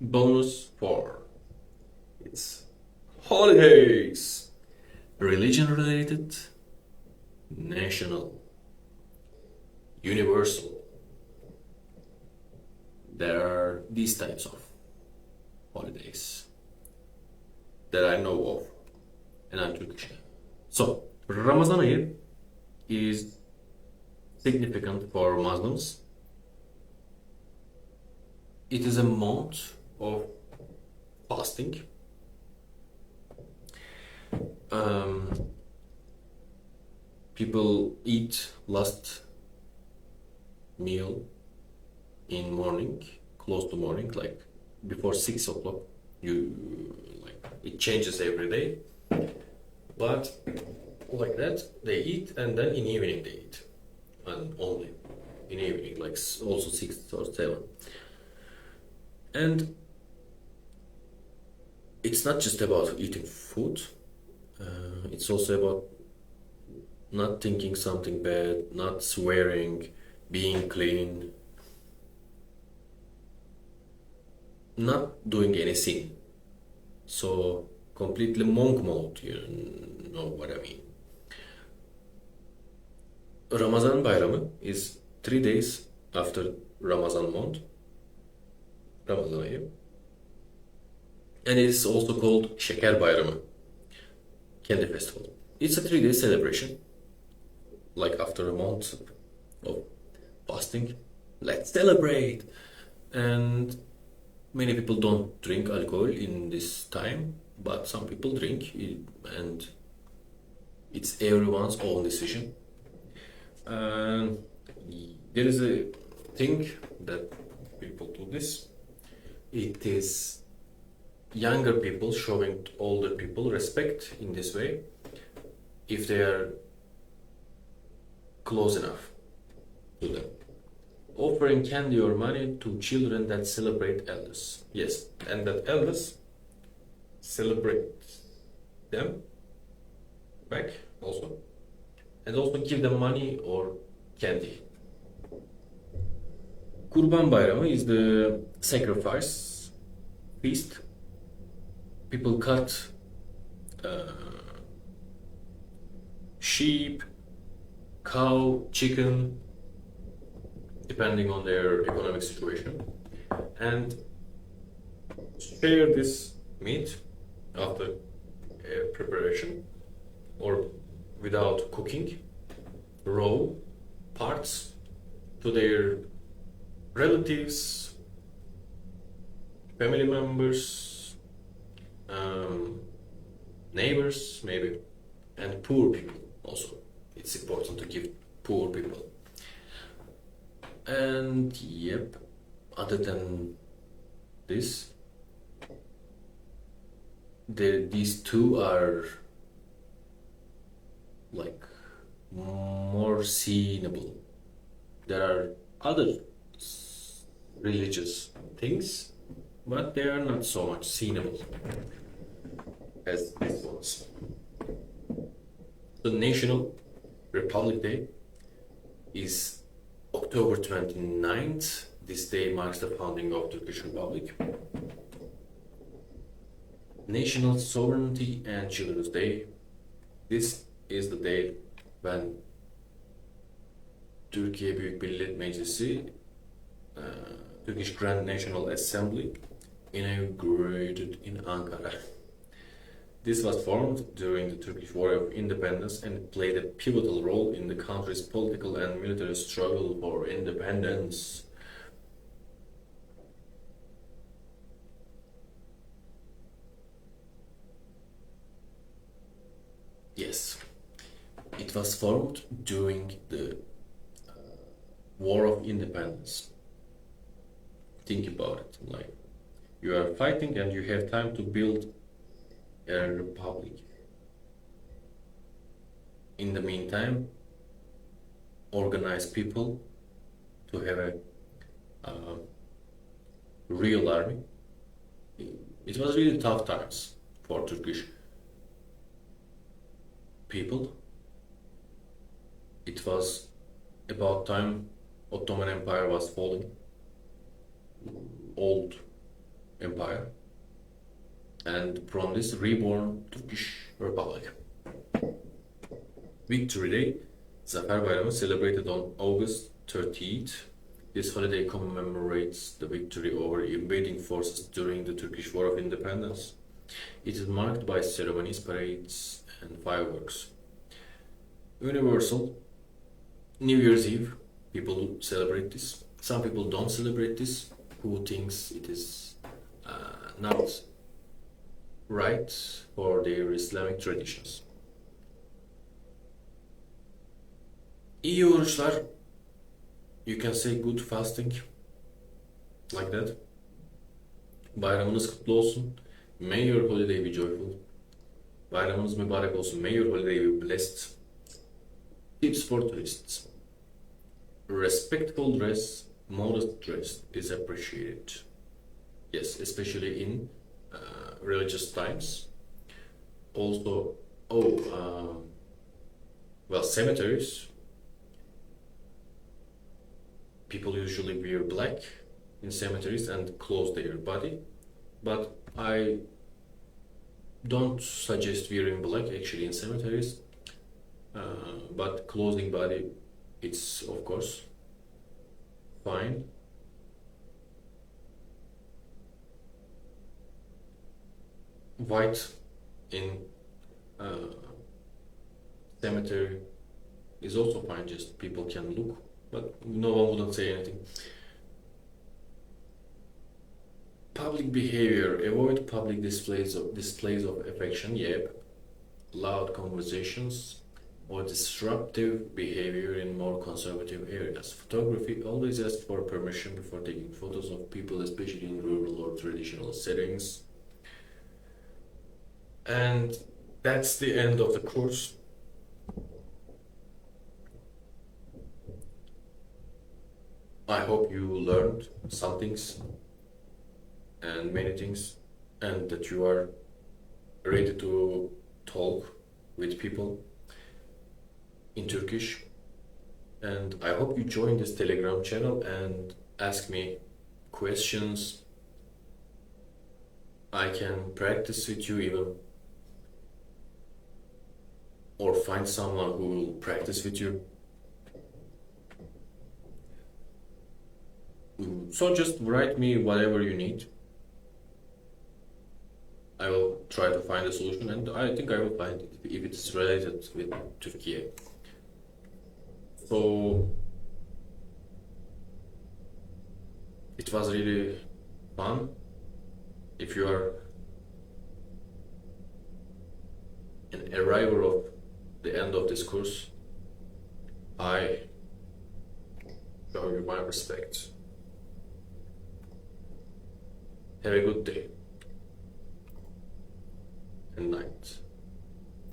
Bonus 4. It's holidays. Religion related, national, universal. There are these types of holidays that I know of, and I'm Turkish. So, Ramazan ayı is significant for Muslims. It is a month of fasting. Um, People eat last meal in morning, close to morning, like before 6 o'clock. You like it changes every day, but like that they eat, and then in evening they eat, and only in evening, like also 6 or 7. And it's not just about eating food. It's also about not thinking something bad, not swearing, being clean, not doing any sin. So completely monk mode, you know what I mean. Ramazan Bayramı is 3 days after Ramazan month, Ramazan ayı. And it is also called Şeker Bayramı, Candy Festival. It's a 3 day celebration, like after a month of fasting. Let's celebrate! And many people don't drink alcohol in this time, but some people drink, and it's everyone's own decision. And there is a thing that people do this. It is younger people showing older people respect in this way if they are close enough to them. Offering candy or money to children that celebrate elders. Yes, and that elders celebrate them back also. And also give them money or candy. Kurban Bayramı is the sacrifice feast. People cut sheep, cow, chicken, depending on their economic situation, and share this meat after preparation or without cooking, raw parts, to their relatives, family members, neighbors, maybe, and poor people also. It's important to give poor people. And yep, other than this, these two are like more seenable. There are other religious things, but they are not so much seenable as this ones. The National Republic Day is October 29th. This day marks the founding of Turkish Republic. National Sovereignty and Children's Day. This is the day when Türkiye Büyük Millet Meclisi, Turkish Grand National Assembly, inaugurated in Ankara. This was formed during the Turkish War of Independence and played a pivotal role in the country's political and military struggle for independence. Yes, it was formed during the War of Independence. Think about it, like you are fighting and you have time to build a republic. In the meantime, organize people to have a uh, real army. It was really tough times for Turkish people. It was about time Ottoman Empire was falling. Old Empire and from this reborn Turkish Republic. Victory Day, Zafer Bayramı, celebrated on August 30th. This holiday commemorates the victory over invading forces during the Turkish War of Independence. It is marked by ceremonies, parades, and fireworks. Universal, New Year's Eve, people celebrate this. Some people don't celebrate this, who thinks it is not right for their Islamic traditions. İyi oruçlar. You can say good fasting. Like that. Bayramınız kutlu olsun. May your holiday be joyful. Bayramınız mübarek olsun. May your holiday be blessed. Tips for tourists. Respectful dress, modest dress is appreciated. Yes, especially in religious times. Also, cemeteries. People usually wear black in cemeteries and close their body, but I don't suggest wearing black actually in cemeteries. But closing body, it's of course fine. White in cemetery is also fine, just people can look, but no one wouldn't say anything. Public behavior, avoid public displays of affection, yep. Loud conversations or disruptive behavior in more conservative areas. Photography, always ask for permission before taking photos of people, especially in rural or traditional settings. And that's the end of the course. I hope you learned some things and many things, and that you are ready to talk with people in Turkish. And I hope you join this Telegram channel and ask me questions. I can practice with you even, or find someone who will practice with you. So just write me whatever you need. I will try to find a solution, and I think I will find it if it is related with Turkey. So it was really fun. If you are an arrival of the end of this course, I show you my respect. Have a good day and night.